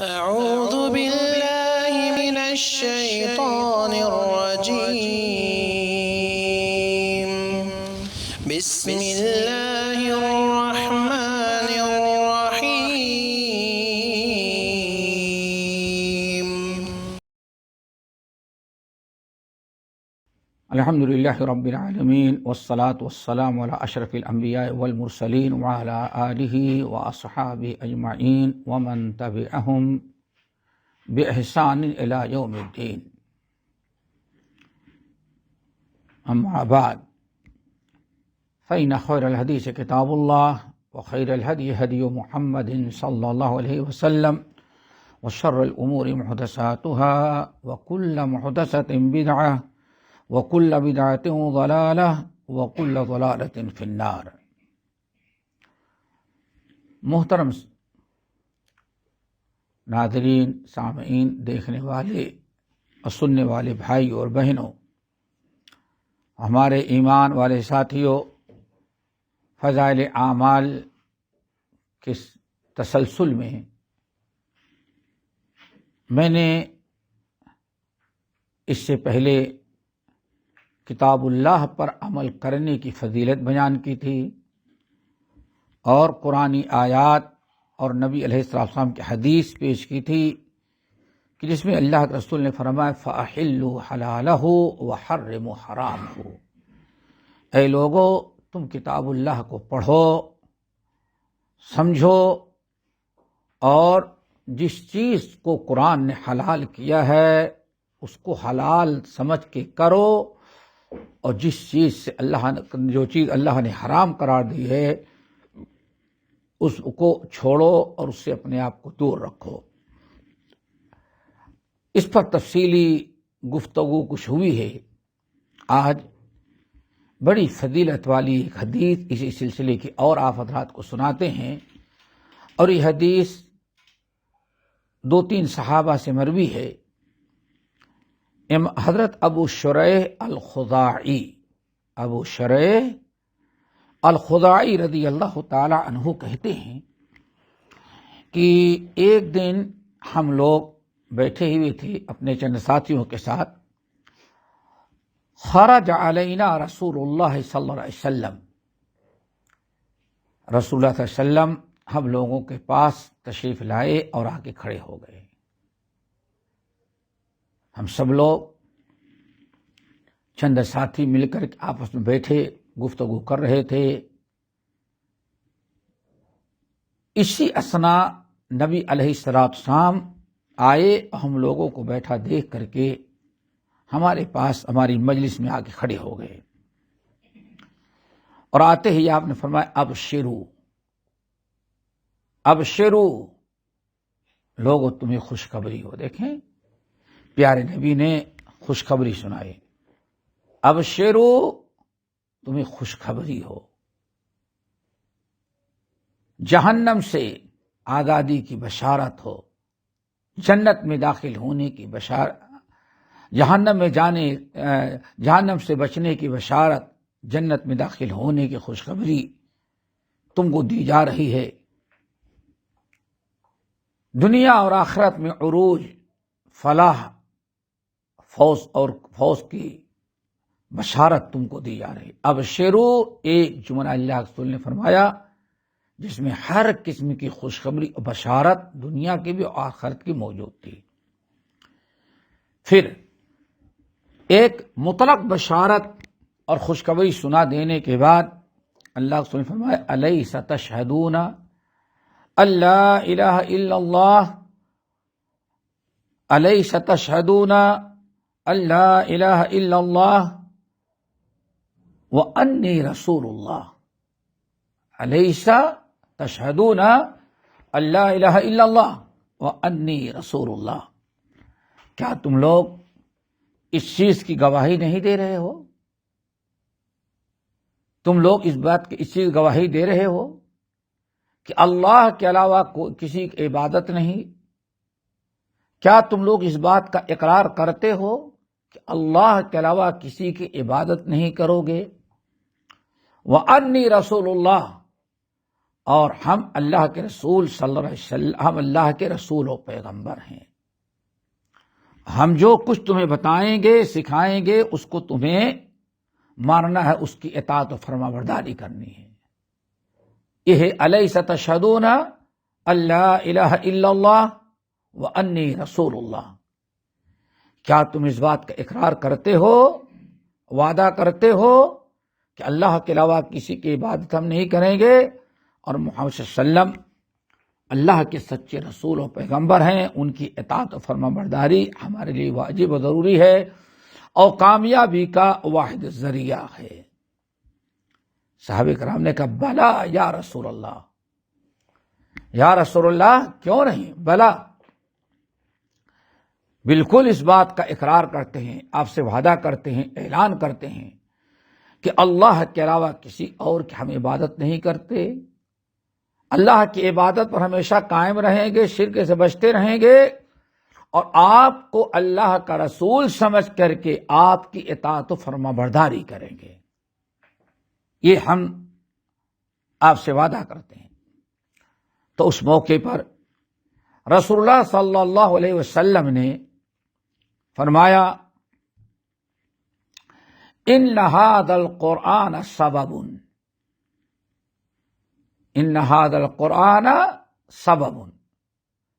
أعوذ بالله من الشيطان الرجيم بسم الله الرحمن الرحيم الحمد للہ رب العالمین والصلاة والسلام علی اشرف الانبیاء والمرسلین وعلی آلہ واصحابہ اجمعین ومن تبعہم بإحسان الی یوم الدین. اما بعد فإن خیر الحدیث کتاب اللہ وخیر الہدی ہدی محمد صلی اللہ علیہ وسلم وشر الامور محدثاتها وکل محدثۃ بدعہ وَكُلَّ بِدْعَةٍ ضَلَالَةٍ وَكُلَّ ضَلَالَةٍ فِي النَّارِ. محترم ناظرین، سامعین، دیکھنے والے اور سننے والے بھائی اور بہنوں، ہمارے ایمان والے ساتھیوں، فضائل اعمال کے تسلسل میں میں نے اس سے پہلے کتاب اللہ پر عمل کرنے کی فضیلت بیان کی تھی اور قرآنی آیات اور نبی علیہ السلام کی حدیث پیش کی تھی کہ جس میں اللہ کے رسول نے فرمایا فَأَحِلُّوا حَلَالَهُ وَحَرِّمُوا حَرَامَهُ. اے لوگو، تم کتاب اللہ کو پڑھو، سمجھو اور جس چیز کو قرآن نے حلال کیا ہے اس کو حلال سمجھ کے کرو، اور جس چیز سے جو چیز اللہ نے حرام قرار دی ہے اس کو چھوڑو اور اس سے اپنے آپ کو دور رکھو. اس پر تفصیلی گفتگو کچھ ہوئی ہے. آج بڑی فضیلت والی ایک حدیث اسی سلسلے کی اور آپ حضرات کو سناتے ہیں، اور یہ حدیث 2-3 صحابہ سے مروی ہے. حضرت ابو شریح الخزاعی رضی اللہ تعالی عنہ کہتے ہیں کہ ایک دن ہم لوگ بیٹھے ہوئے تھے اپنے چند ساتھیوں کے ساتھ. خرج علینا رسول اللہ صلی اللہ علیہ وسلم، رسول اللہ صلی اللہ علیہ وسلم ہم لوگوں کے پاس تشریف لائے اور آ کے کھڑے ہو گئے. ہم سب لوگ چند ساتھی مل کر آپس میں بیٹھے گفتگو کر رہے تھے. اسی اثنا نبی علیہ السلام آئے اور ہم لوگوں کو بیٹھا دیکھ کر کے ہمارے پاس ہماری مجلس میں آ کے کھڑے ہو گئے، اور آتے ہی آپ نے فرمایا ابشروا لوگوں تمہیں خوشخبری ہو. دیکھیں، پیارے نبی نے خوشخبری سنائی. ابشروا تمہیں خوشخبری ہو، جہنم سے آزادی کی بشارت ہو، جنت میں داخل ہونے کی بشارت، جہنم سے بچنے کی بشارت، جنت میں داخل ہونے کی خوشخبری تم کو دی جا رہی ہے. دنیا اور آخرت میں عروج، فلاح، فوز کی بشارت تم کو دی جا رہی. ابشروا ایک جملہ اللہ کے رسول نے فرمایا جس میں ہر قسم کی خوشخبری اور بشارت دنیا کی بھی اور آخرت کی موجود تھی. پھر ایک مطلق بشارت اور خوشخبری سنا دینے کے بعد اللہ کے رسول نے فرمایا الیس تشہدون اللہ الہ الا اللہ، الیس تشہدون اللہ الہ الا اللہ وانی رسول اللہ. الیس تشہدون اللہ الہ الا اللہ وانی رسول اللہ. کیا تم لوگ اس چیز کی گواہی نہیں دے رہے ہو؟ تم لوگ اس بات کی اس چیز گواہی دے رہے ہو کہ اللہ کے علاوہ کسی کی عبادت نہیں؟ کیا تم لوگ اس بات کا اقرار کرتے ہو کہ اللہ کے علاوہ کسی کی عبادت نہیں کرو گے؟ وَأَنِّي رسول اللہ، اور ہم اللہ کے رسول صلی اللہ علیہ وسلم، ہم اللہ کے رسول و پیغمبر ہیں. ہم جو کچھ تمہیں بتائیں گے، سکھائیں گے، اس کو تمہیں ماننا ہے، اس کی اطاعت و فرما برداری کرنی ہے. یہ الیس تشہدون اللہ الہ الا اللہ وانی رسول اللہ، کیا تم اس بات کا اقرار کرتے ہو، وعدہ کرتے ہو کہ اللہ کے علاوہ کسی کی عبادت ہم نہیں کریں گے، اور محمد صلی اللہ علیہ وسلم اللہ کے سچے رسول و پیغمبر ہیں، ان کی اطاعت و فرما برداری ہمارے لیے واجب و ضروری ہے اور کامیابی کا واحد ذریعہ ہے. صحابہ کرام نے کہا بلا یا رسول اللہ، یا رسول اللہ کیوں نہیں، بلا، بالکل اس بات کا اقرار کرتے ہیں، آپ سے وعدہ کرتے ہیں، اعلان کرتے ہیں کہ اللہ کے علاوہ کسی اور کی ہم عبادت نہیں کرتے، اللہ کی عبادت پر ہمیشہ قائم رہیں گے، شرک سے بچتے رہیں گے، اور آپ کو اللہ کا رسول سمجھ کر کے آپ کی اطاعت و فرما برداری کریں گے. یہ ہم آپ سے وعدہ کرتے ہیں. تو اس موقع پر رسول اللہ صلی اللہ علیہ وسلم نے فرمایا ان ھذا القرآن سبب، ان ھذا القرآن سبب،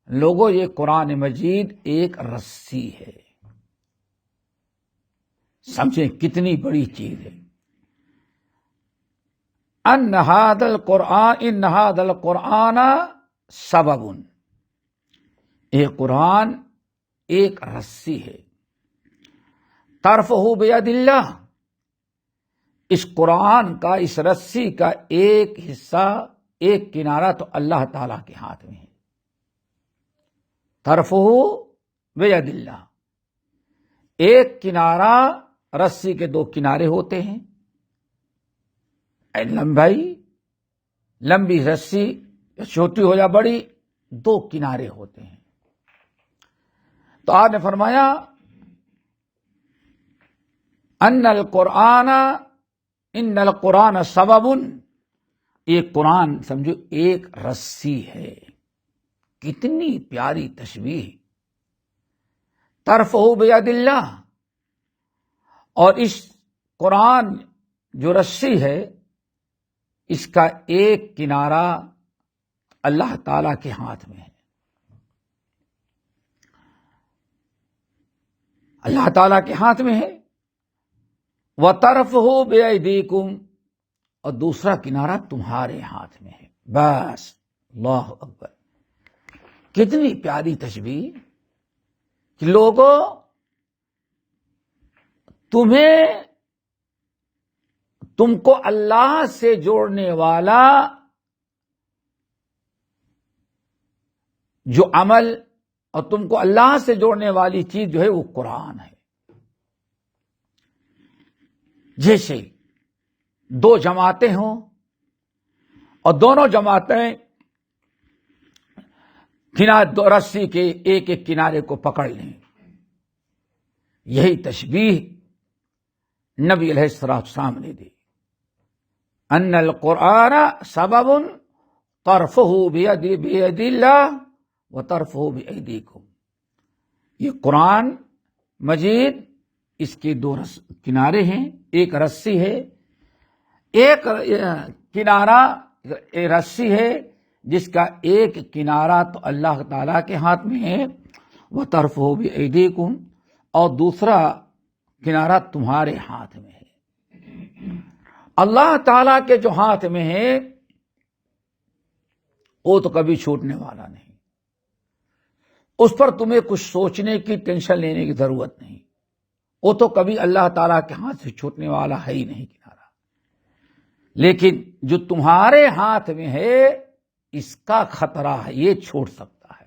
لوگوں یہ قرآن مجید ایک رسی ہے. سمجھیں کتنی بڑی چیز ہے. ان ھذا القرآن سبب، یہ قرآن ایک رسی ہے. طرفہ بید اللہ، اس قرآن کا، اس رسی کا ایک حصہ، ایک کنارہ تو اللہ تعالی کے ہاتھ میں ہے. طرفہ بید اللہ، ایک کنارہ، رسی کے دو کنارے ہوتے ہیں، لمبی رسی چھوٹی ہو یا بڑی، دو کنارے ہوتے ہیں. تو آپ نے فرمایا ان القرآن سبب، یہ قرآن سمجھو ایک رسی ہے. کتنی پیاری تشبیہ. طرفہ بید اللہ، اور اس قرآن جو رسی ہے اس کا ایک کنارہ اللہ تعالی کے ہاتھ میں ہے. اللہ تعالی کے ہاتھ میں ہے. وَطَرْفُهُ بِأَيْدِيكُمْ، اور دوسرا کنارہ تمہارے ہاتھ میں ہے. بس، اللہ اکبر. کتنی پیاری تشبیہ کہ لوگوں تم کو اللہ سے جوڑنے والا جو عمل اور تم کو اللہ سے جوڑنے والی چیز جو ہے وہ قرآن ہے. جیسے دو جماعتیں ہوں اور دونوں جماعتیں رسی کے ایک ایک کنارے کو پکڑ لیں، یہی تشبیہ نبی علیہ السلام نے دی. ان القرآن سبب طرفہ بید اللہ وطرفہ بایدیکم، یہ قرآن مجید اس کے دو کنارے ہیں، ایک رسی ہے، ایک کنارہ رسی ہے جس کا ایک کنارہ تو اللہ تعالی کے ہاتھ میں ہے، وطرفہ بایدیکم، اور دوسرا کنارہ تمہارے ہاتھ میں ہے. اللہ تعالی کے جو ہاتھ میں ہے وہ تو کبھی چھوٹنے والا نہیں، اس پر تمہیں کچھ سوچنے کی، ٹینشن لینے کی ضرورت نہیں. وہ تو کبھی اللہ تعالیٰ کے ہاتھ سے چھوٹنے والا ہے ہی نہیں کنارہ. لیکن جو تمہارے ہاتھ میں ہے اس کا خطرہ ہے، یہ چھوٹ سکتا ہے.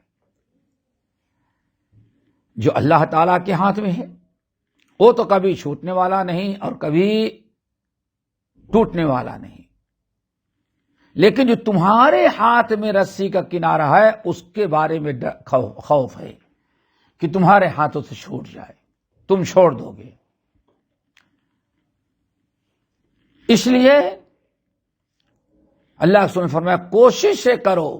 جو اللہ تعالیٰ کے ہاتھ میں ہے وہ تو کبھی چھوٹنے والا نہیں اور کبھی ٹوٹنے والا نہیں. لیکن جو تمہارے ہاتھ میں رسی کا کنارہ ہے اس کے بارے میں خوف ہے کہ تمہارے ہاتھوں سے چھوٹ جائے، تم چھوڑ دو گے. اس لیے اللہ کے رسول نے فرمایا کوشش کرو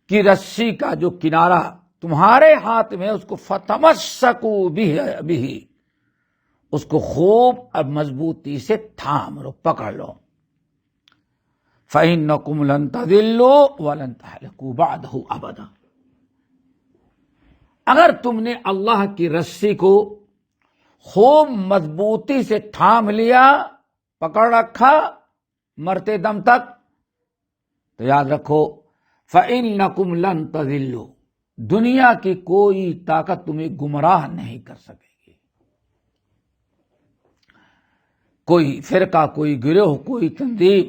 کہ رسی کا جو کنارہ تمہارے ہاتھ میں اس کو فتمسکوا بہ اس کو خوب اور مضبوطی سے تھام لو، پکڑ لو. فَإِنَّكُمْ لَن تَضِلُّوا وَلَن تَهْلِكُوا بَعْدَهُ أَبَدًا. اگر تم نے اللہ کی رسی کو خوب مضبوطی سے تھام لیا، پکڑ رکھا مرتے دم تک، تو یاد رکھو فَإِنَّكُمْ لَن تَضِلُّوا، دنیا کی کوئی طاقت تمہیں گمراہ نہیں کر سکے گی. کوئی فرقہ، کوئی گروہ، کوئی تنظیم،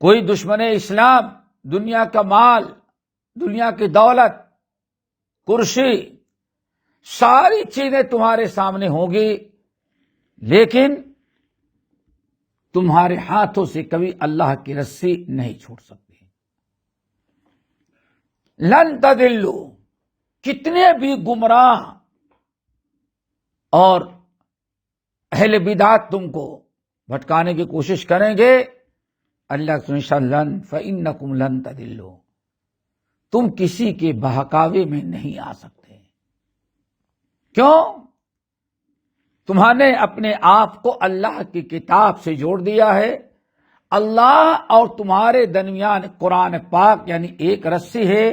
کوئی دشمن اسلام، دنیا کا مال، دنیا کی دولت، کرسی، ساری چیزیں تمہارے سامنے ہوں گی، لیکن تمہارے ہاتھوں سے کبھی اللہ کی رسی نہیں چھوٹ سکتی. لن تضلوا، کتنے بھی گمراہ اور اہل بدعت تم کو بھٹکانے کی کوشش کریں گے، اللہ کے لن فإنکم لن تضلوا، تم کسی کے بہکاوے میں نہیں آ سکتے. کیوں؟ تمہارے اپنے آپ کو اللہ کی کتاب سے جوڑ دیا ہے. اللہ اور تمہارے درمیان قرآن پاک یعنی ایک رسی ہے،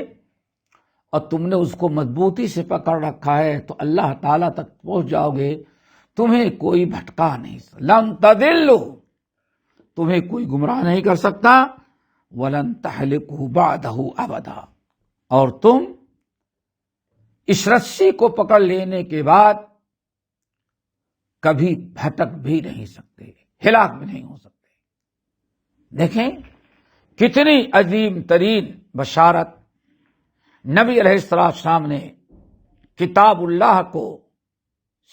اور تم نے اس کو مضبوطی سے پکڑ رکھا ہے، تو اللہ تعالیٰ تک پہنچ جاؤ گے، تمہیں کوئی بھٹکا نہیں. لن تضلوا، تمہیں کوئی گمراہ نہیں کر سکتا. وَلَن تَهْلِكُوا بَعْدَهُ أَبَدًا، اور تم اس رسی کو پکڑ لینے کے بعد کبھی بھٹک بھی نہیں سکتے، ہلاک بھی نہیں ہو سکتے. دیکھیں کتنی عظیم ترین بشارت نبی علیہ السلام نے کتاب اللہ کو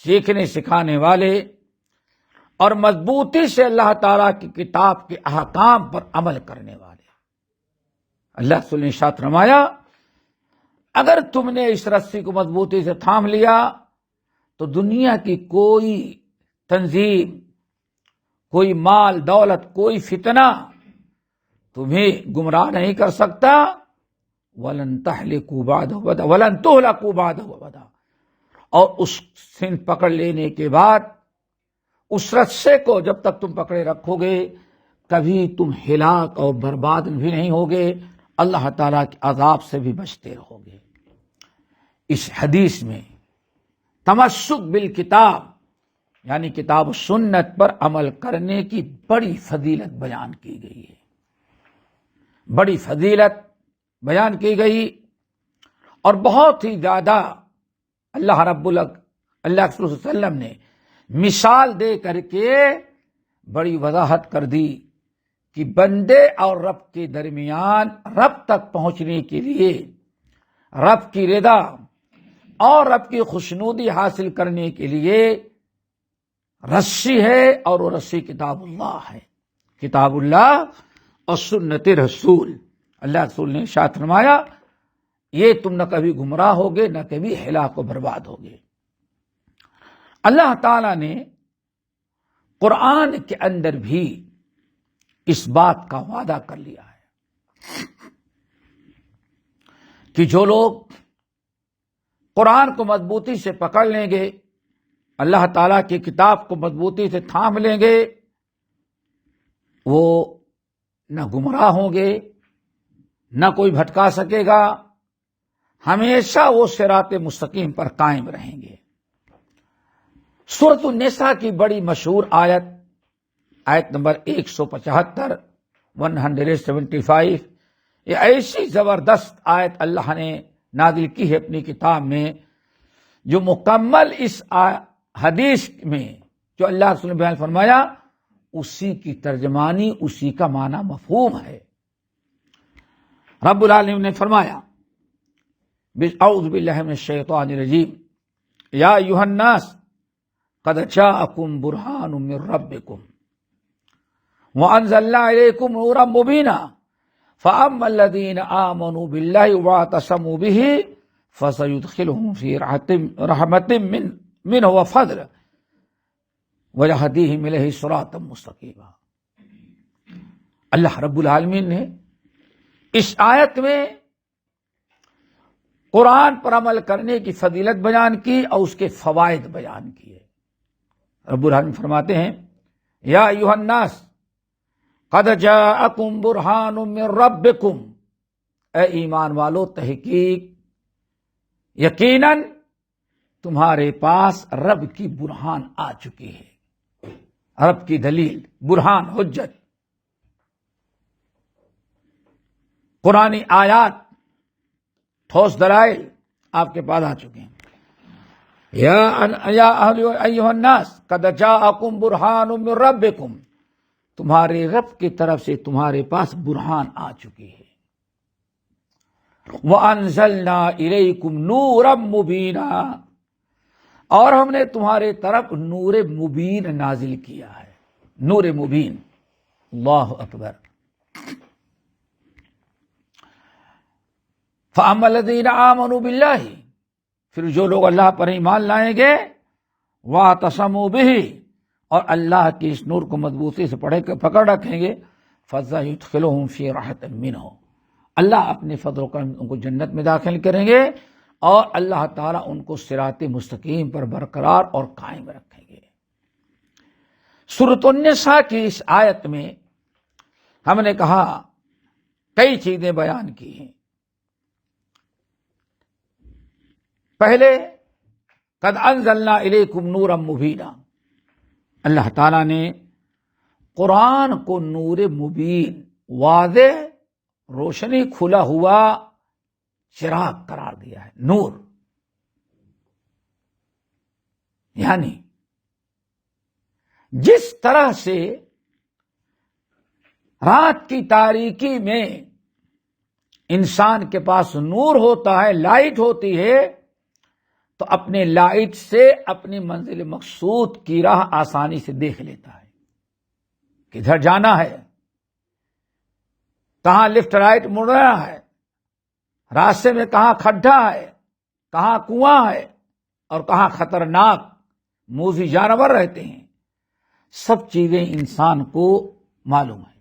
سیکھنے سکھانے والے اور مضبوطی سے اللہ تعالیٰ کی کتاب کے احکام پر عمل کرنے والے. اللہ رسول نے ارشاد فرمایا اگر تم نے اس رسی کو مضبوطی سے تھام لیا تو دنیا کی کوئی تنظیم، کوئی مال دولت، کوئی فتنہ تمہیں گمراہ نہیں کر سکتا. وَلَن تَهْلِكُوا بَعْدَهُ أَبَدًا وَلَن تُهْلَكُوا بَعْدَهُ أَبَدًا، اور اس سن پکڑ لینے کے بعد اس رسے کو جب تک تم پکڑے رکھو گے کبھی تم ہلاک اور برباد بھی نہیں ہوگے، اللہ تعالیٰ کے عذاب سے بھی بچتے رہو گے. اس حدیث میں تمسک بالکتاب یعنی کتاب و سنت پر عمل کرنے کی بڑی فضیلت بیان کی گئی ہے، بڑی فضیلت بیان کی گئی، اور بہت ہی زیادہ اللہ رب اللہ کے رسول صلی اللہ علیہ وسلم نے مثال دے کر کے بڑی وضاحت کر دی کہ بندے اور رب کے درمیان رب تک پہنچنے کے لیے رب کی رضا اور رب کی خوشنودی حاصل کرنے کے لیے رسی ہے، اور وہ رسی کتاب اللہ ہے. کتاب اللہ اور سنت رسول. اللہ رسول نے ارشاد فرمایا یہ تم نہ کبھی گمراہ ہوگے نہ کبھی ہلاک و برباد ہوگے. اللہ تعالی نے قرآن کے اندر بھی اس بات کا وعدہ کر لیا ہے کہ جو لوگ قرآن کو مضبوطی سے پکڑ لیں گے، اللہ تعالیٰ کی کتاب کو مضبوطی سے تھام لیں گے، وہ نہ گمراہ ہوں گے، نہ کوئی بھٹکا سکے گا، ہمیشہ وہ صراط مستقیم پر قائم رہیں گے. سورۃ النساء کی بڑی مشہور آیت نمبر 175 175، یہ ایسی زبردست آیت اللہ نے نازل کی ہے اپنی کتاب میں، جو مکمل اس حدیث میں جو اللہ رسول نے بیان فرمایا اسی کی ترجمانی، اسی کا معنی مفہوم ہے. رب العالمین نے فرمایا اعوذ باللہ من الشیطان الرجیم یا ایھا الناس قد جاءکم برہان من ربکم وانزلنا الیکم نورا مبینا فاما الذین آمنوا باللہ واعتصموا بہ فسیدخلہم فی رحمت منہ وفضل ویہدیہم الیہ صراطا مستقیما. اللہ رب العالمین نے اس آیت میں قرآن پر عمل کرنے کی فضیلت بیان کی اور اس کے فوائد بیان کیے۔ رب العالمین فرماتے ہیں یا ایھا الناس قد جاءکم برہان من ربکم، اے ایمان والو تحقیق یقیناً تمہارے پاس رب کی برہان آ چکی ہے، رب کی دلیل، برہان، حجت، قرآنی آیات، ٹھوس دلائل آپ کے پاس آ چکے ہیں۔ یا ایھا الناس قد جاءکم برہان من ربکم، تمہارے رب کی طرف سے تمہارے پاس برہان آ چکی ہے۔ وَأَنزَلْنَا إِلَيْكُمْ نُورًا مُبِينًا، اور ہم نے تمہارے طرف نور مبین نازل کیا ہے، نور مبین۔ اللہ اکبر۔ فَأَمَّا الَّذِينَ آمَنُوا بِاللَّهِ، پھر جو لوگ اللہ پر ایمان لائیں گے، وَاعْتَصَمُوا بِهِ، اور اللہ کے اس نور کو مضبوطی سے پکڑ رکھیں گے، فَسَيُدْخِلُهُمْ فِي رَحْمَةٍ مِّنْهُ، اللہ اپنے فضل و کرم ان کو جنت میں داخل کریں گے، اور اللہ تعالیٰ ان کو صراط مستقیم پر برقرار اور قائم رکھیں گے۔ سورۃ النساء کی اس آیت میں ہم نے کہا کئی چیزیں بیان کی ہیں۔ پہلے قد انزلنا الیکم نورا مبینا، اللہ تعالیٰ نے قرآن کو نور مبین، واضح، روشنی، کھلا ہوا چراغ قرار دیا ہے، نور، یعنی جس طرح سے رات کی تاریکی میں انسان کے پاس نور ہوتا ہے، لائٹ ہوتی ہے، تو اپنے لائٹ سے اپنی منزل مقصود کی راہ آسانی سے دیکھ لیتا ہے، کدھر جانا ہے، کہاں لیفٹ رائٹ مڑنا ہے، راستے میں کہاں کھڈا ہے، کہاں کنواں ہے، اور کہاں خطرناک موذی جانور رہتے ہیں، سب چیزیں انسان کو معلوم ہے۔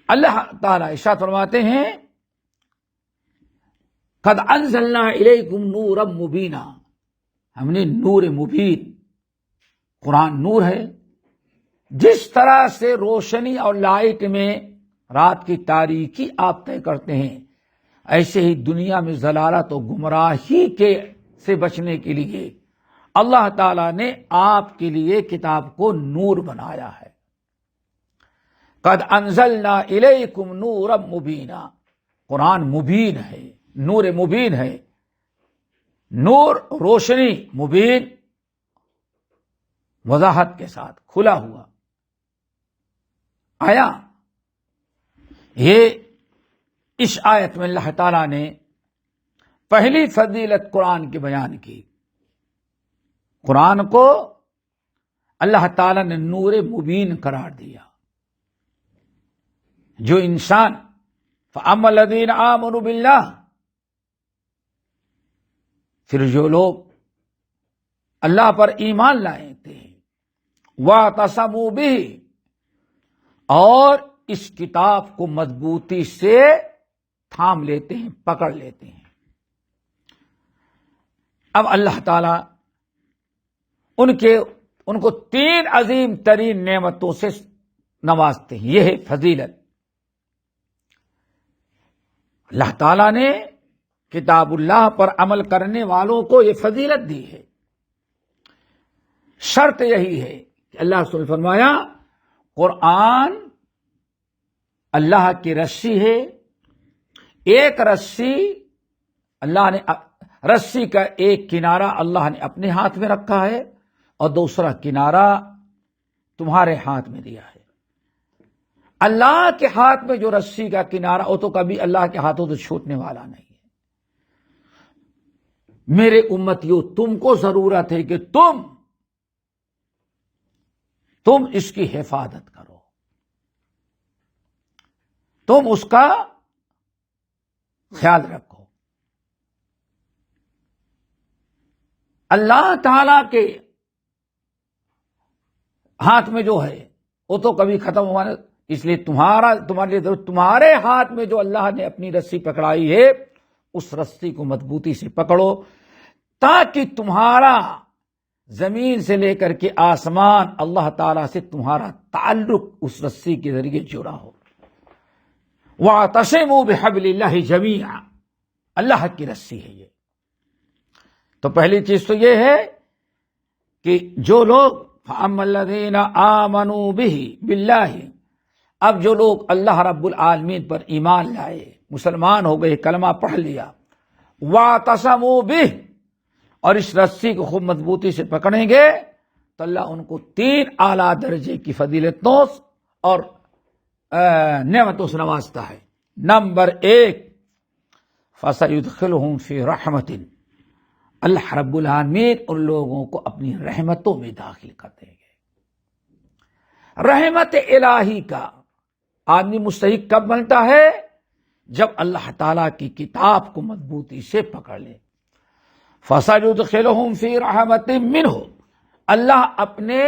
اللہ تعالیٰ ارشاد فرماتے ہیں قد انزلنا الیکم نورا مبینا، ہم نے نور مبین، قرآن نور ہے، جس طرح سے روشنی اور لائٹ میں رات کی تاریکی آپ طے کرتے ہیں، ایسے ہی دنیا میں ضلالت و گمراہی سے بچنے کے لیے اللہ تعالیٰ نے آپ کے لیے کتاب کو نور بنایا ہے۔ قد انزلنا الیکم نورا مبینا، قرآن مبین ہے، نور مبین ہے، نور، روشنی، مبین، وضاحت کے ساتھ کھلا ہوا۔ آیا یہ اس آیت میں اللہ تعالیٰ نے پہلی فضیلت قرآن کی بیان کی۔ قرآن کو اللہ تعالیٰ نے نور مبین قرار دیا۔ جو انسان فَأَمَّا الَّذِينَ آمَنُوا بِاللَّهِ، پھر جو لوگ اللہ پر ایمان لائے تھے، وَاعْتَصَمُوا بِهِ، اور اس کتاب کو مضبوطی سے تھام لیتے ہیں، پکڑ لیتے ہیں۔ اب اللہ تعالیٰ ان کو تین عظیم ترین نعمتوں سے نوازتے ہیں، یہ ہے فضیلت۔ اللہ تعالیٰ نے کتاب اللہ پر عمل کرنے والوں کو یہ فضیلت دی ہے۔ شرط یہی ہے کہ اللہ نے فرمایا قرآن اللہ کی رسی ہے، ایک رسی اللہ نے، رسی کا ایک کنارہ اللہ نے اپنے ہاتھ میں رکھا ہے اور دوسرا کنارہ تمہارے ہاتھ میں دیا ہے۔ اللہ کے ہاتھ میں جو رسی کا کنارہ، وہ تو کبھی اللہ کے ہاتھوں سے چھوٹنے والا نہیں ہے۔ میرے امتیوں، تم کو ضرورت ہے کہ تم اس کی حفاظت کرو، تم اس کا خیال رکھو۔ اللہ تعالی کے ہاتھ میں جو ہے وہ تو کبھی ختم اس لیے تمہارے ہاتھ میں جو اللہ نے اپنی رسی پکڑائی ہے اس رسی کو مضبوطی سے پکڑو، تاکہ تمہارا زمین سے لے کر کے آسمان اللہ تعالی سے تمہارا تعلق اس رسی کے ذریعے جڑا ہو۔ وَاعْتَصِمُوا بِحَبْلِ اللَّهِ جَمِيعًا، اللہ کی رسی ہے یہ۔ تو پہلی چیز تو یہ ہے کہ جو لوگ فَأَمَّا الَّذِينَ آمَنُوا بِهِ بِاللَّهِ، اب جو لوگ اللہ رب العالمین پر ایمان لائے، مسلمان ہو گئے، کلمہ پڑھ لیا، وَاعْتَصَمُوا بِهِ، اور اس رسی کو خوب مضبوطی سے پکڑیں گے تو اللہ ان کو 3 اعلیٰ درجے کی فضیلتوں اور نعمتوں سے نوازتا ہے۔ نمبر 1، فَسَيُدْخِلُهُمْ فِي رَحْمَةٍ، اللہ رب العالمین ان لوگوں کو اپنی رحمتوں میں داخل کر دیں گے۔ رحمت الہی کا آدمی مستحق کب بنتا ہے؟ جب اللہ تعالیٰ کی کتاب کو مضبوطی سے پکڑ لے۔ فَسَيُدْخِلُهُمْ فِي رَحْمَةٍ مِّنْهُ، اللہ اپنے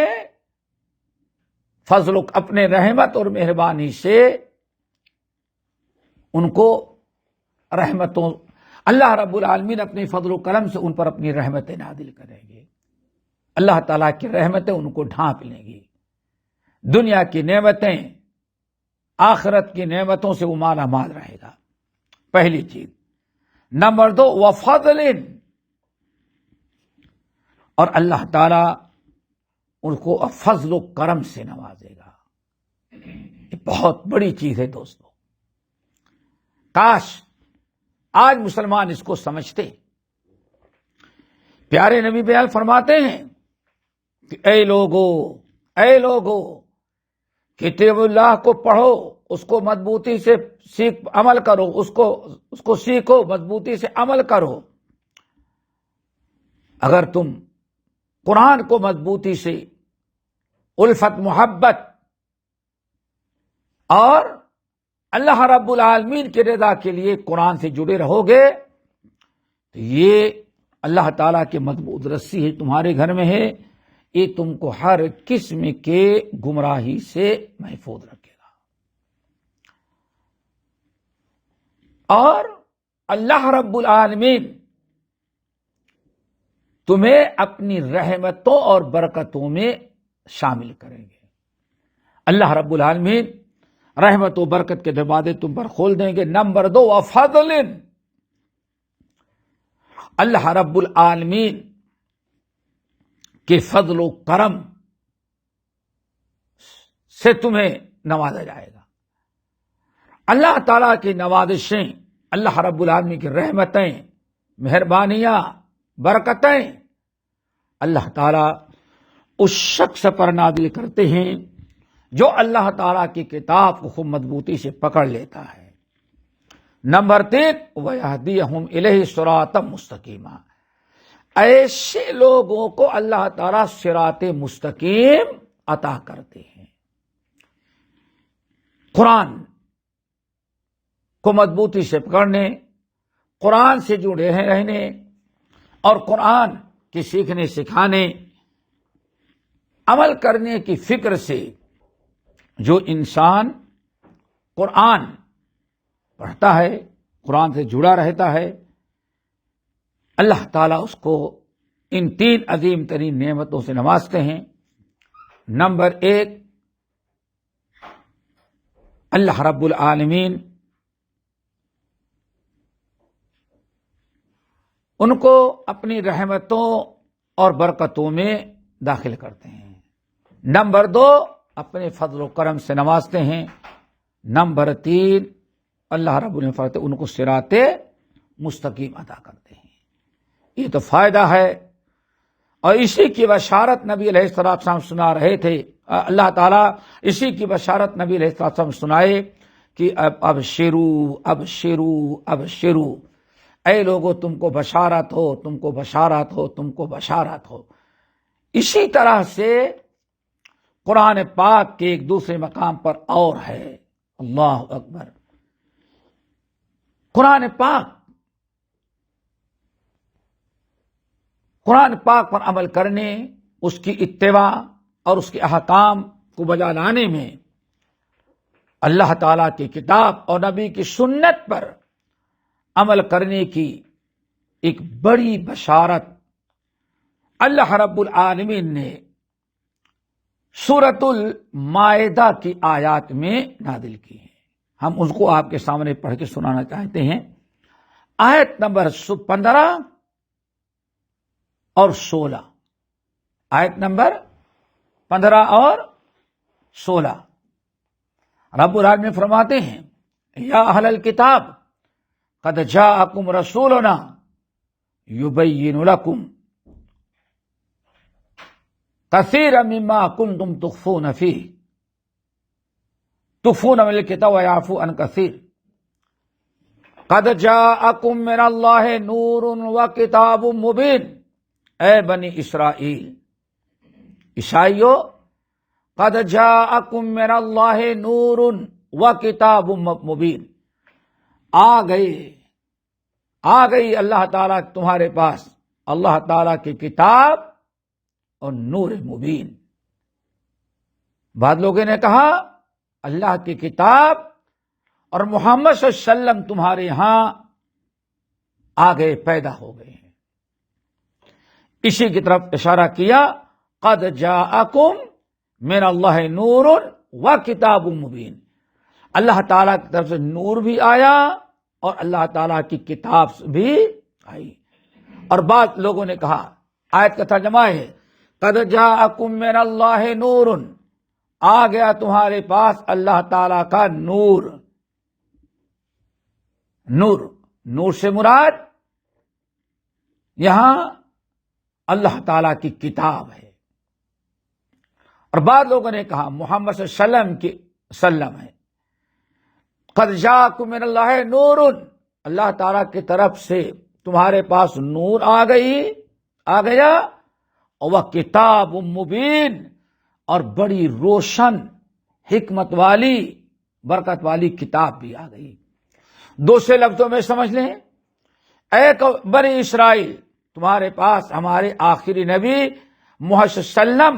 فضل، اپنے رحمت اور مہربانی سے ان کو رحمتوں، اللہ رب العالمین اپنے فضل و کرم سے ان پر اپنی رحمتیں نازل کریں گے۔ اللہ تعالیٰ کی رحمتیں ان کو ڈھانپ لیں گی، دنیا کی نعمتیں، آخرت کی نعمتوں سے وہ مالا مال رہے گا، پہلی چیز۔ نمبر 2، وَفَضْلٍ، اور اللہ تعالیٰ ان کو فضل و کرم سے نوازے گا۔ یہ بہت بڑی چیز ہے دوستو، کاش آج مسلمان اس کو سمجھتے۔ پیارے نبی بیان فرماتے ہیں کہ اے لوگو کتاب اللہ کو پڑھو، اس کو مضبوطی سے عمل کرو، اس کو سیکھو، مضبوطی سے عمل کرو۔ اگر تم قرآن کو مضبوطی سے الفت، محبت اور اللہ رب العالمین کی رضا کے لیے قرآن سے جڑے رہو گے تو یہ اللہ تعالیٰ کی مضبوط رسی ہے، تمہارے گھر میں ہے، یہ تم کو ہر قسم کے گمراہی سے محفوظ رکھے گا۔ اور اللہ رب العالمین تمہیں اپنی رحمتوں اور برکتوں میں شامل کریں گے۔ اللہ رب العالمین رحمت و برکت کے دروازے تم پر کھول دیں گے۔ نمبر 2، وَفَضْلٍ، اللہ رب العالمین کے فضل و کرم سے تمہیں نوازا جائے گا۔ اللہ تعالیٰ کی نوازشیں، اللہ رب العالمین کی رحمتیں، مہربانیاں، برکتیں اللہ تعالیٰ اس شخص پر نازل کرتے ہیں جو اللہ تعالیٰ کی کتاب کو خوب مضبوطی سے پکڑ لیتا ہے۔ نمبر 3، وَيَهْدِيَهُمْ إِلَيْهِ صِرَاطًا مُسْتَقِيمًا، ایسے لوگوں کو اللہ تعالیٰ صراط مستقیم عطا کرتے ہیں۔ قرآن کو مضبوطی سے پکڑنے، قرآن سے جڑے رہنے اور قرآن کے سیکھنے، سکھانے، عمل کرنے کی فکر سے جو انسان قرآن پڑھتا ہے، قرآن سے جڑا رہتا ہے، اللہ تعالیٰ اس کو ان 3 عظیم ترین نعمتوں سے نوازتے ہیں۔ نمبر 1، اللہ رب العالمین ان کو اپنی رحمتوں اور برکتوں میں داخل کرتے ہیں۔ نمبر 2، اپنے فضل و کرم سے نوازتے ہیں۔ نمبر 3، اللہ رب العالمین ان کو صراط مستقیم عطا کرتے ہیں۔ یہ تو فائدہ ہے، اور اسی کی بشارت نبی علیہ السلام سنا رہے تھے۔ اللہ تعالیٰ اسی کی بشارت نبی علیہ السلام سنائے کہ ابشروا، اے لوگو تم کو بشارت ہو، تم کو بشارت ہو، تم کو بشارت ہو۔ اسی طرح سے قرآن پاک کے ایک دوسرے مقام پر اور ہے، اللہ اکبر، قرآن پاک پر عمل کرنے، اس کی اتباع اور اس کے احکام کو بجا لانے میں اللہ تعالیٰ کی کتاب اور نبی کی سنت پر عمل کرنے کی ایک بڑی بشارت اللہ رب العالمین نے سورۃ المائدہ کی آیات میں نازل کی ہے. ہم اس کو آپ کے سامنے پڑھ کے سنانا چاہتے ہیں. آیت نمبر 15 اور 16. آیت نمبر 15 اور 16. رب العالمین فرماتے ہیں یا اہل الکتاب قد جاءکم رسولنا یبین لکم کثیرا مما کنتم تخفون فیہ تخفون من الکتاب ویعفو عن کثیر قد جاءکم من اللہ نور وکتاب مبین. اے بنی اسرائیل، عیسائیو، قد جاءکم من اللہ نور وکتاب مبین، آ گئی اللہ تعالیٰ تمہارے پاس اللہ تعالیٰ کی کتاب اور نور مبین. بعض لوگوں نے کہا اللہ کی کتاب اور محمد صلی اللہ علیہ وسلم تمہارے یہاں آ گئے، پیدا ہو گئے ہیں. اسی کی طرف اشارہ کیا قد جاءکم من اللہ نور وکتاب مبین. اللہ تعالیٰ کی طرف سے نور بھی آیا اور اللہ تعالیٰ کی کتاب بھی آئی. اور بعض لوگوں نے کہا، آیت کا ترجمہ ہے قد جاءکم من اللہ نور، آ گیا تمہارے پاس اللہ تعالیٰ کا نور. نور سے مراد یہاں اللہ تعالیٰ کی کتاب ہے. اور بعض لوگوں نے کہا محمد صلی اللہ علیہ وسلم کی سلم ہے. قد جاءکم من اللہ نور، اللہ تعالیٰ کی طرف سے تمہارے پاس نور آ گیا، اور وہ کتاب مبین، اور بڑی روشن حکمت والی برکت والی کتاب بھی آ گئی. دوسرے لفظوں میں سمجھ لیں، اے بنی اسرائیل، تمہارے پاس ہمارے آخری نبی محمد صلی اللہ علیہ وسلم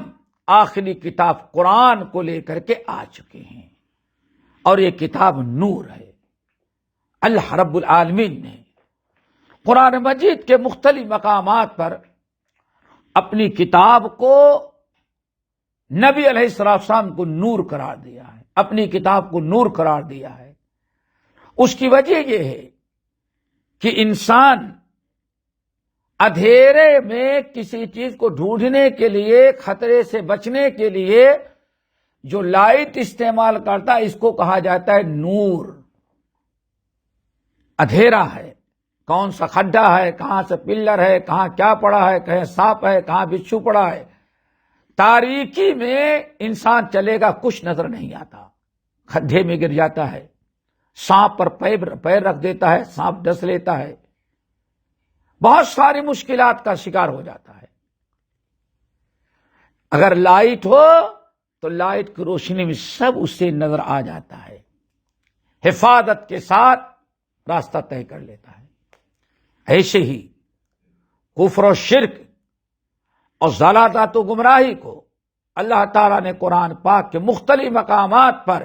آخری کتاب قرآن کو لے کر کے آ چکے ہیں، اور یہ کتاب نور ہے. اللہ رب العالمین نے قرآن مجید کے مختلف مقامات پر اپنی کتاب کو نبی علیہ السلام کو نور قرار دیا ہے، اپنی کتاب کو نور قرار دیا ہے. اس کی وجہ یہ ہے کہ انسان اندھیرے میں کسی چیز کو ڈھونڈنے کے لیے، خطرے سے بچنے کے لیے جو لائٹ استعمال کرتا ہے، اس کو کہا جاتا ہے نور. اندھیرا ہے، کون سا کھڈا ہے، کہاں سے پلر ہے، کہاں کیا پڑا ہے، کہیں سانپ ہے، کہاں بچھو پڑا ہے. تاریکی میں انسان چلے گا، کچھ نظر نہیں آتا، کھڈے میں گر جاتا ہے، سانپ پر پیر رکھ دیتا ہے، سانپ ڈس لیتا ہے، بہت ساری مشکلات کا شکار ہو جاتا ہے. اگر لائٹ ہو تو لائٹ کی روشنی میں سب اس سے نظر آ جاتا ہے، حفاظت کے ساتھ راستہ طے کر لیتا ہے. ایسے ہی کفر و شرک اور ضلالت و گمراہی کو اللہ تعالیٰ نے قرآن پاک کے مختلف مقامات پر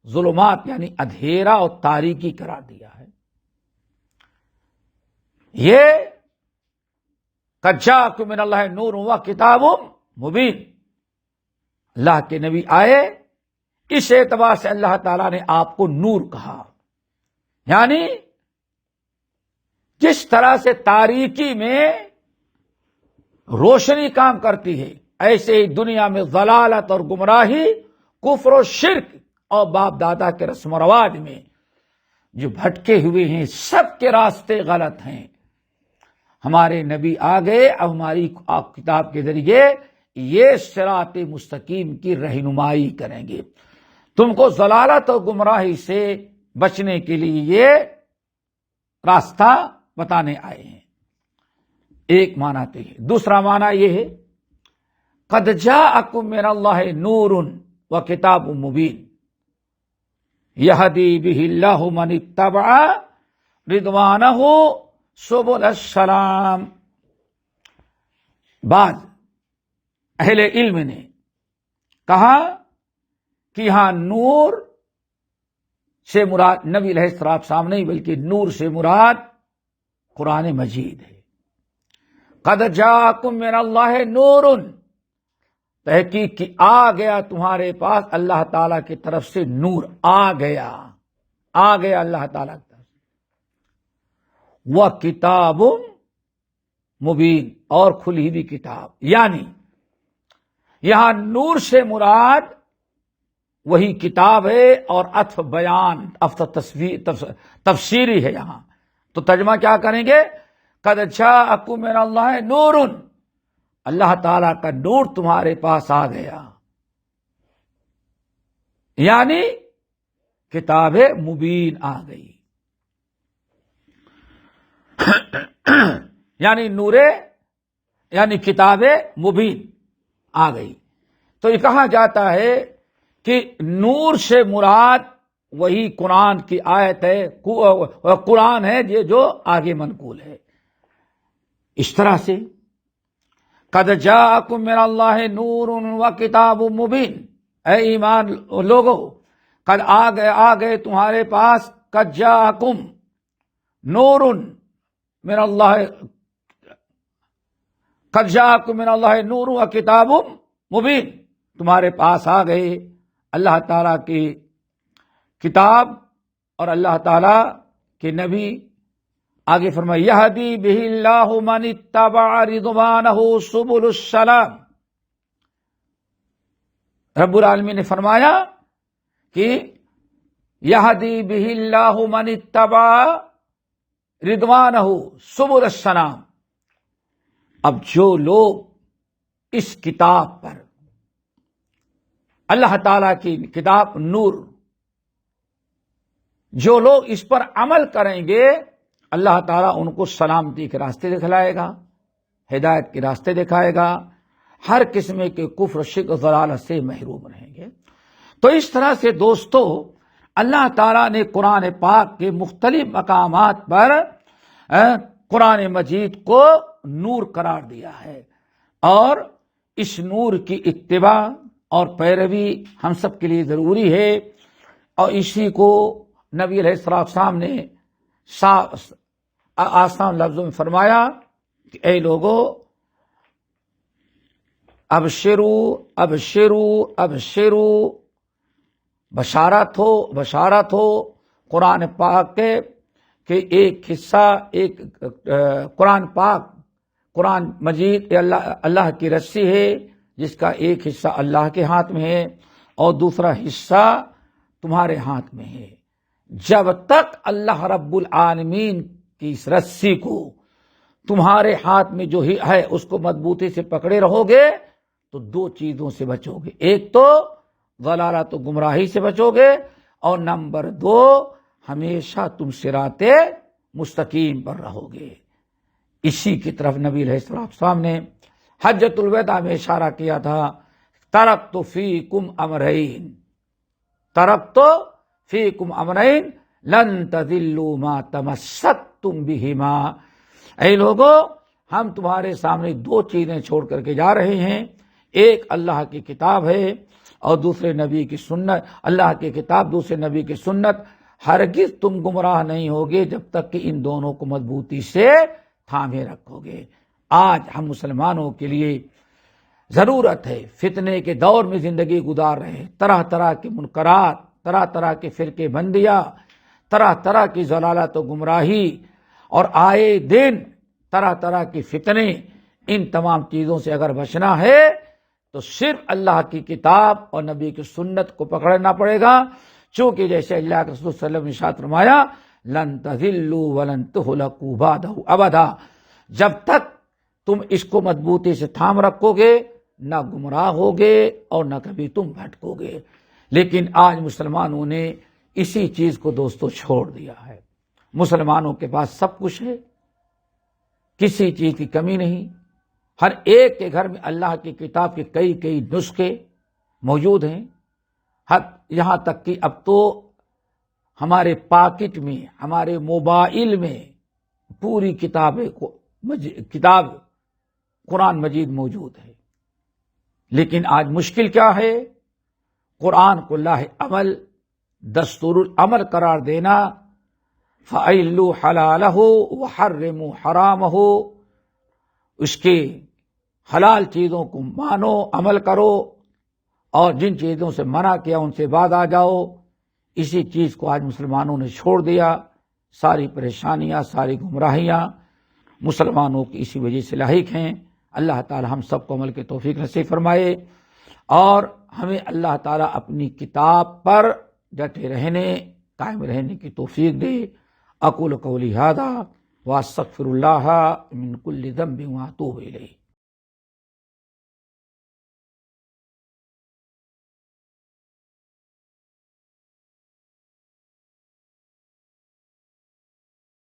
ظلمات یعنی اندھیرا اور تاریکی قرار دیا ہے. یہ قد جاءکم من اللہ نور و کتاب مبین، اللہ کے نبی آئے، اس اعتبار سے اللہ تعالیٰ نے آپ کو نور کہا. یعنی جس طرح سے تاریکی میں روشنی کام کرتی ہے، ایسے ہی دنیا میں ضلالت اور گمراہی، کفر و شرک اور باپ دادا کے رسم و رواج میں جو بھٹکے ہوئے ہیں، سب کے راستے غلط ہیں. ہمارے نبی آ گئے، اب ہماری کتاب کے ذریعے یہ صراط مستقیم کی رہنمائی کریں گے. تم کو ضلالت اور گمراہی سے بچنے کے لیے یہ راستہ بتانے آئے ہیں. ایک معنی تو ہے. دوسرا معنی یہ ہے قد جاءکم من اللہ نور و کتاب مبین یہدی بہ اللہ من اتبع رضوانہ سبل السلام. بعض اہل علم نے کہا کہ یہاں نور سے مراد نبی علیہ السلام نہیں بلکہ نور سے مراد قرآن مجید ہے۔ قد جاءکم من اللہ نور، تحقیق کی آ گیا تمہارے پاس اللہ تعالی کی طرف سے نور، آ گیا اللہ تعالی کی طرف سے، وَکِتَابٌ مبین، اور کھلی ہوئی کتاب، یعنی یہاں نور سے مراد وہی کتاب ہے، اور عطف بیان تفسیری ہے یہاں، تو ترجمہ کیا کریں گے؟ قد جاءکم من اللہ نور، اللہ تعالیٰ کا نور تمہارے پاس آ گیا، یعنی کتاب مبین آ گئی، یعنی نور، یعنی کتاب مبین آ گئی۔ تو یہ کہا جاتا ہے کہ نور سے مراد وہی قرآن کی آیت ہے، قرآن ہے یہ جو آگے منقول ہے۔ اس طرح سے قد جاءکم من اللہ نور وکتاب مبین، اے ایمان لوگو، قد آ گئے تمہارے پاس، قد جاءکم نور من اللہ، قد جاءکم من اللہ نور وکتاب مبین، تمہارے پاس آ گئے اللہ تعالیٰ کی کتاب اور اللہ تعالیٰ کے نبی۔ آگے فرمایا یہدی بہ اللہ من اتبع رضوانہ سبل السلام، رب العالمین نے فرمایا کہ یہدی بہ اللہ من اتبع رضوانہ سبل السلام، اب جو لوگ اس کتاب پر، اللہ تعالیٰ کی کتاب نور، جو لوگ اس پر عمل کریں گے اللہ تعالیٰ ان کو سلامتی کے راستے دکھلائے گا، ہدایت کے راستے دکھائے گا، ہر قسم کے کفر شرک ضلالت سے محروم رہیں گے۔ تو اس طرح سے دوستو اللہ تعالیٰ نے قرآن پاک کے مختلف مقامات پر قرآن مجید کو نور قرار دیا ہے، اور اس نور کی اتباع اور پیروی ہم سب کے لیے ضروری ہے، اور اسی کو نبی علیہ السلام نے آسان لفظوں میں فرمایا کہ اے لوگو ابشرو ابشرو ابشرو، بشارت ہو قرآن پاک کے کہ ایک حصہ، ایک قرآن مجید اللہ کی رسی ہے جس کا ایک حصہ اللہ کے ہاتھ میں ہے اور دوسرا حصہ تمہارے ہاتھ میں ہے۔ جب تک اللہ رب العالمین کی اس رسی کو تمہارے ہاتھ میں جو ہے اس کو مضبوطی سے پکڑے رہو گے تو دو چیزوں سے بچو گے، ایک تو ضلالت و گمراہی سے بچو گے، اور نمبر دو ہمیشہ تم صراط مستقیم پر رہو گے۔ اسی کی طرف نبی علیہ السلام نے حجۃ الوداع میں اشارہ کیا تھا، ترکت فیکم امرین لن تضلوا ما تمسکتم بہما، اے لوگو ہم تمہارے سامنے دو چیزیں چھوڑ کر کے جا رہے ہیں، ایک اللہ کی کتاب ہے اور دوسرے نبی کی سنت، اللہ کی کتاب دوسرے نبی کی سنت، ہرگز تم گمراہ نہیں ہوگے جب تک کہ ان دونوں کو مضبوطی سے تھامے رکھو گے۔ آج ہم مسلمانوں کے لیے ضرورت ہے، فتنے کے دور میں زندگی گزار رہے ہیں، طرح طرح کے منکرات، طرح طرح کے فرقے بندیاں، طرح طرح کی ضلالت و گمراہی، اور آئے دن طرح طرح کی فتنے، ان تمام چیزوں سے اگر بچنا ہے تو صرف اللہ کی کتاب اور نبی کی سنت کو پکڑنا پڑے گا، چونکہ جیسے اللہ کے رسول صلی اللہ علیہ وسلم نے ارشاد فرمایا لن تضلوا ولن تهلكوا بعده ابدا، جب تک تم اس کو مضبوطی سے تھام رکھو گے نہ گمراہ ہوگے اور نہ کبھی تم بھٹکو گے۔ لیکن آج مسلمانوں نے اسی چیز کو دوستو چھوڑ دیا ہے۔ مسلمانوں کے پاس سب کچھ ہے، کسی چیز کی کمی نہیں، ہر ایک کے گھر میں اللہ کی کتاب کے کئی نسخے موجود ہیں، یہاں تک کہ اب تو ہمارے پاکٹ میں، ہمارے موبائل میں پوری کتاب قرآن مجید موجود ہے۔ لیکن آج مشکل کیا ہے؟ قرآن کو لاہ عمل دستور العمل قرار دینا، فَأَحِلُّوا حَلَالَهُ وَحَرِّمُوا حَرَامَهُ، اس کے حلال چیزوں کو مانو، عمل کرو، اور جن چیزوں سے منع کیا ان سے بعد آ جاؤ۔ اسی چیز کو آج مسلمانوں نے چھوڑ دیا، ساری پریشانیاں، ساری گمراہیاں مسلمانوں کی اسی وجہ سے لاحق ہیں۔ اللہ تعالی ہم سب کو عمل کی توفیق نصیب فرمائے، اور ہمیں اللہ تعالی اپنی کتاب پر ڈٹے رہنے، قائم رہنے کی توفیق دے۔ اقول قولی ھذا واستغفر اللہ من کل ذنب واتوب الیہ۔